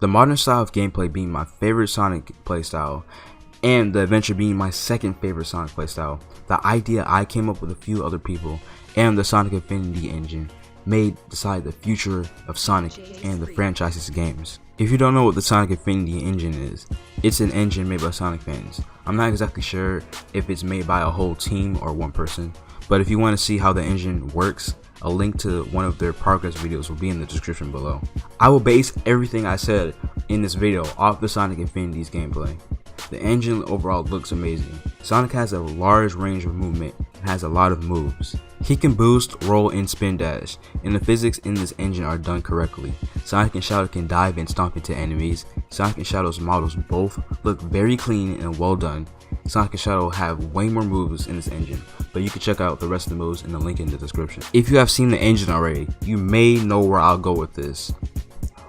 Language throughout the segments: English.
The modern style of gameplay being my favorite Sonic playstyle, and the adventure being my second favorite Sonic playstyle, the idea I came up with a few other people, and the Sonic Infinity engine may decide the future of Sonic and the franchise's games. If you don't know what the Sonic Infinity engine is, it's an engine made by Sonic fans. I'm not exactly sure if it's made by a whole team or one person, but if you want to see how the engine works, a link to one of their progress videos will be in the description below. I will base everything I said in this video off the Sonic Infinity's gameplay. The engine overall looks amazing. Sonic has a large range of movement and has a lot of moves. He can boost, roll, and spin dash, and the physics in this engine are done correctly. Sonic and Shadow can dive and stomp into enemies. Sonic and Shadow's models both look very clean and well done. Sonic and Shadow have way more moves in this engine, but you can check out the rest of the moves in the link in the description. If you have seen the engine already, you may know where I'll go with this.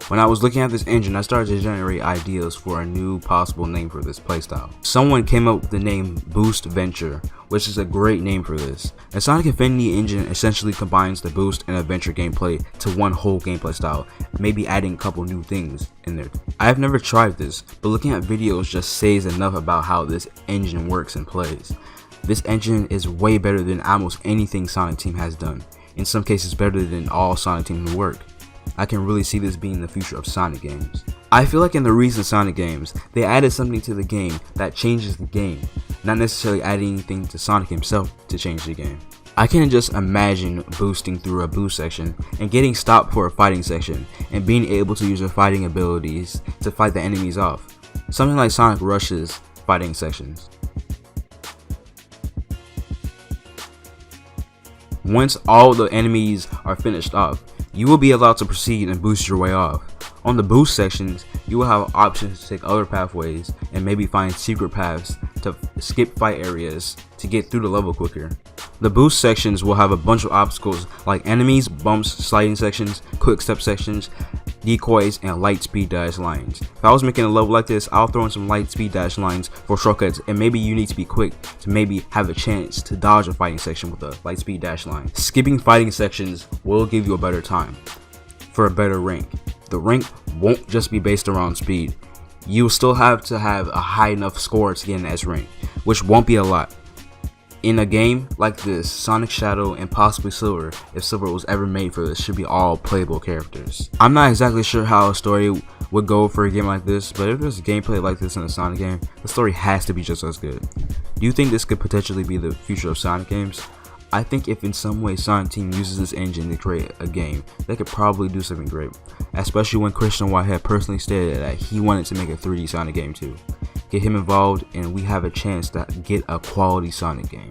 When I was looking at this engine, I started to generate ideas for a new possible name for this playstyle. Someone came up with the name Boost Venture, which is a great name for this. The Sonic Infinity engine essentially combines the boost and adventure gameplay to one whole gameplay style, maybe adding a couple new things in there. I have never tried this, but looking at videos just says enough about how this engine works and plays. This engine is way better than almost anything Sonic Team has done, in some cases better than all Sonic Team work. I can really see this being the future of Sonic games. I feel like in the recent Sonic games, they added something to the game that changes the game, not necessarily adding anything to Sonic himself to change the game. I can just imagine boosting through a boost section and getting stopped for a fighting section and being able to use your fighting abilities to fight the enemies off. Something like Sonic Rush's fighting sections. Once all the enemies are finished off, you will be allowed to proceed and boost your way off. On the boost sections, you will have options to take other pathways and maybe find secret paths to skip fight areas to get through the level quicker. The boost sections will have a bunch of obstacles like enemies, bumps, sliding sections, quick step sections, decoys, and light speed dash lines. If I was making a level like this, I'll throw in some light speed dash lines for shortcuts, and maybe you need to be quick to maybe have a chance to dodge a fighting section with a light speed dash line. Skipping fighting sections will give you a better time for a better rank. The rank won't just be based around speed. You will still have to have a high enough score to get an S rank, which won't be a lot. In a game like this, Sonic, Shadow, and possibly Silver, if Silver was ever made for this, should be all playable characters. I'm not exactly sure how a story would go for a game like this, but if there's gameplay like this in a Sonic game, the story has to be just as good. Do you think this could potentially be the future of Sonic games? I think if in some way Sonic Team uses this engine to create a game, they could probably do something great, especially when Christian Whitehead personally stated that he wanted to make a 3D Sonic game too. Get him involved and we have a chance to get a quality Sonic game.